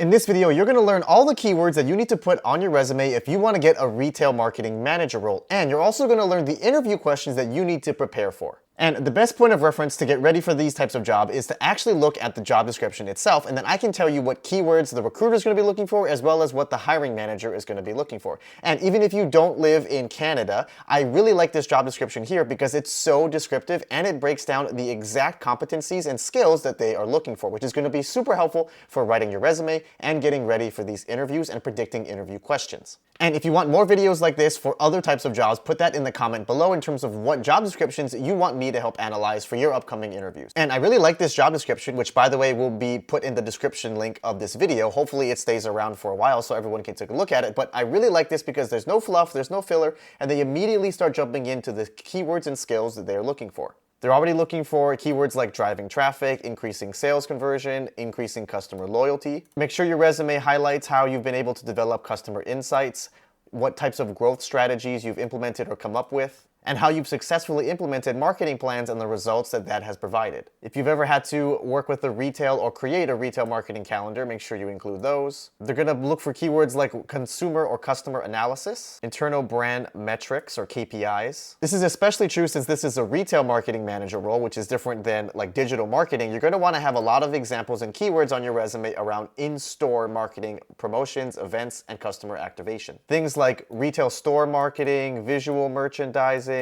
In this video, you're going to learn all the keywords that you need to put on your resume if you want to get a retail marketing manager role. And you're also going to learn the interview questions that you need to prepare for. And the best point of reference to get ready for these types of jobs is to actually look at the job description itself, and then I can tell you what keywords the recruiter is going to be looking for, as well as what the hiring manager is going to be looking for. And even if you don't live in Canada, I really like this job description here because it's so descriptive and it breaks down the exact competencies and skills that they are looking for, which is going to be super helpful for writing your resume and getting ready for these interviews and predicting interview questions. And if you want more videos like this for other types of jobs, put that in the comment below in terms of what job descriptions you want me to help analyze for your upcoming interviews. And I really like this job description, which by the way will be put in the description link of this video. Hopefully it stays around for a while so everyone can take a look at it. But I really like this because there's no fluff, there's no filler, and they immediately start jumping into the keywords and skills that they're looking for. They're already looking for keywords like driving traffic, increasing sales conversion, increasing customer loyalty. Make sure your resume highlights how you've been able to develop customer insights, what types of growth strategies you've implemented or come up with, and how you've successfully implemented marketing plans and the results that that has provided. If you've ever had to work with a retail or create a retail marketing calendar, make sure you include those. They're gonna look for keywords like consumer or customer analysis, internal brand metrics or KPIs. This is especially true since this is a retail marketing manager role, which is different than like digital marketing. You're gonna wanna have a lot of examples and keywords on your resume around in-store marketing, promotions, events, and customer activation. Things like retail store marketing, visual merchandising,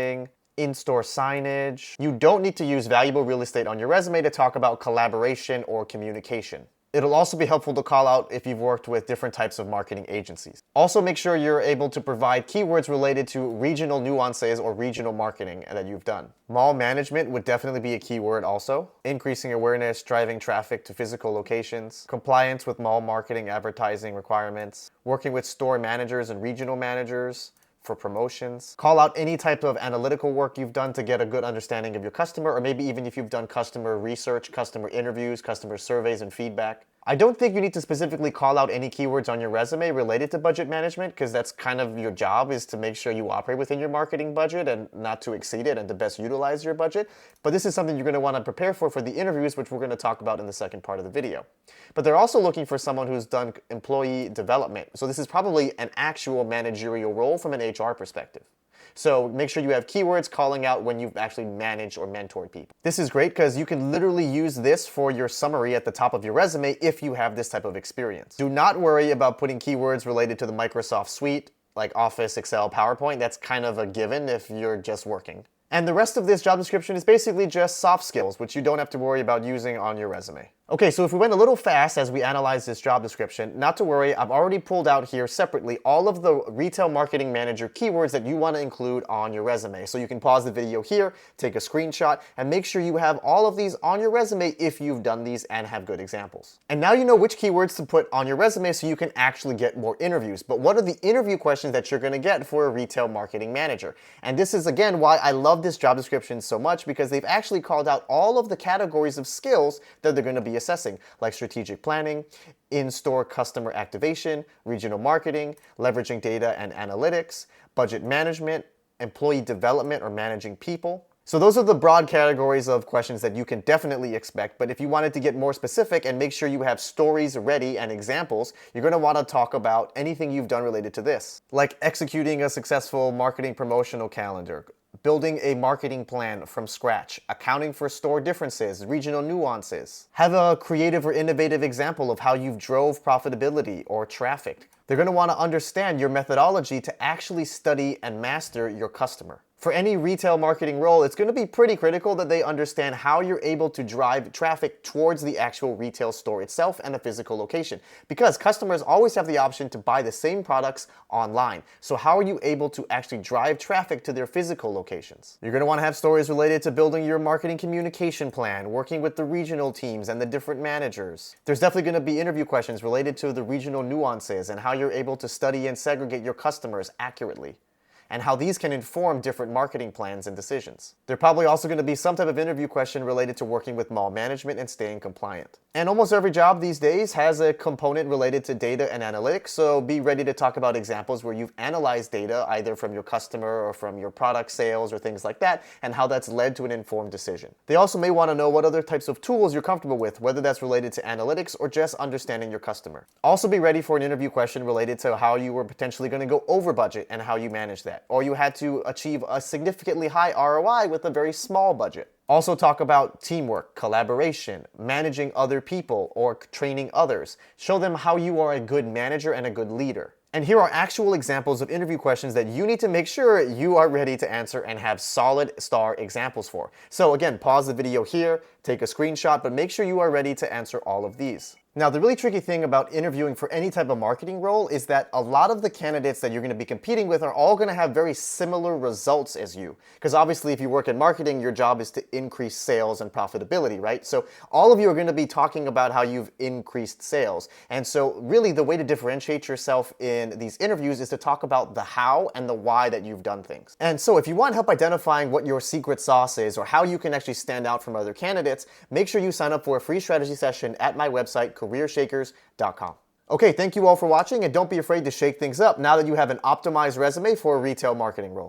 in-store signage. You don't need to use valuable real estate on your resume to talk about collaboration or communication. It'll also be helpful to call out if you've worked with different types of marketing agencies. Also make sure you're able to provide keywords related to regional nuances or regional marketing that you've done. Mall management would definitely be a keyword also. Increasing awareness, driving traffic to physical locations, compliance with mall marketing advertising requirements, working with store managers and regional managers for promotions. Call out any type of analytical work you've done to get a good understanding of your customer, or maybe even if you've done customer research, customer interviews, customer surveys, and feedback. I don't think you need to specifically call out any keywords on your resume related to budget management, because that's kind of your job, is to make sure you operate within your marketing budget and not to exceed it and to best utilize your budget. But this is something you're going to want to prepare for the interviews, which we're going to talk about in the second part of the video. But they're also looking for someone who's done employee development. So this is probably an actual managerial role from an HR perspective. So make sure you have keywords calling out when you've actually managed or mentored people. This is great because you can literally use this for your summary at the top of your resume if you have this type of experience. Do not worry about putting keywords related to the Microsoft suite, like Office, Excel, PowerPoint. That's kind of a given if you're just working. And the rest of this job description is basically just soft skills, which you don't have to worry about using on your resume. Okay, so if we went a little fast as we analyze this job description, not to worry, I've already pulled out here separately all of the retail marketing manager keywords that you want to include on your resume. So you can pause the video here, take a screenshot, and make sure you have all of these on your resume if you've done these and have good examples. And now you know which keywords to put on your resume so you can actually get more interviews. But what are the interview questions that you're going to get for a retail marketing manager? And this is again why I love this job description so much, because they've actually called out all of the categories of skills that they're going to be assessing, like strategic planning, in-store customer activation, regional marketing, leveraging data and analytics, budget management, employee development or managing people. So those are the broad categories of questions that you can definitely expect, but if you wanted to get more specific and make sure you have stories ready and examples, you're going to want to talk about anything you've done related to this, like executing a successful marketing promotional calendar, building a marketing plan from scratch, accounting for store differences, regional nuances. Have a creative or innovative example of how you've drove profitability or traffic. They're going to want to understand your methodology to actually study and master your customer. For any retail marketing role, it's going to be pretty critical that they understand how you're able to drive traffic towards the actual retail store itself and the physical location, because customers always have the option to buy the same products online. So how are you able to actually drive traffic to their physical locations? You're going to want to have stories related to building your marketing communication plan, working with the regional teams and the different managers. There's definitely going to be interview questions related to the regional nuances and how you're able to study and segregate your customers accurately. and how these can inform different marketing plans and decisions. There's probably also going to be some type of interview question related to working with mall management and staying compliant. And almost every job these days has a component related to data and analytics, so be ready to talk about examples where you've analyzed data either from your customer or from your product sales or things like that, and how that's led to an informed decision. They also may want to know what other types of tools you're comfortable with, whether that's related to analytics or just understanding your customer. Also be ready for an interview question related to how you were potentially going to go over budget and how you manage that, or you had to achieve a significantly high ROI with a very small budget. Also talk about teamwork, collaboration, managing other people, or training others. Show them how you are a good manager and a good leader. And here are actual examples of interview questions that you need to make sure you are ready to answer and have solid star examples for. So again, pause the video here, take a screenshot, but make sure you are ready to answer all of these. Now, the really tricky thing about interviewing for any type of marketing role is that a lot of the candidates that you're going to be competing with are all going to have very similar results as you. Because obviously, if you work in marketing, your job is to increase sales and profitability, right? So all of you are going to be talking about how you've increased sales. And so really the way to differentiate yourself in these interviews is to talk about the how and the why that you've done things. And so if you want help identifying what your secret sauce is or how you can actually stand out from other candidates, make sure you sign up for a free strategy session at my website, CareerShakers.com. Okay, thank you all for watching, and don't be afraid to shake things up now that you have an optimized resume for a retail marketing role.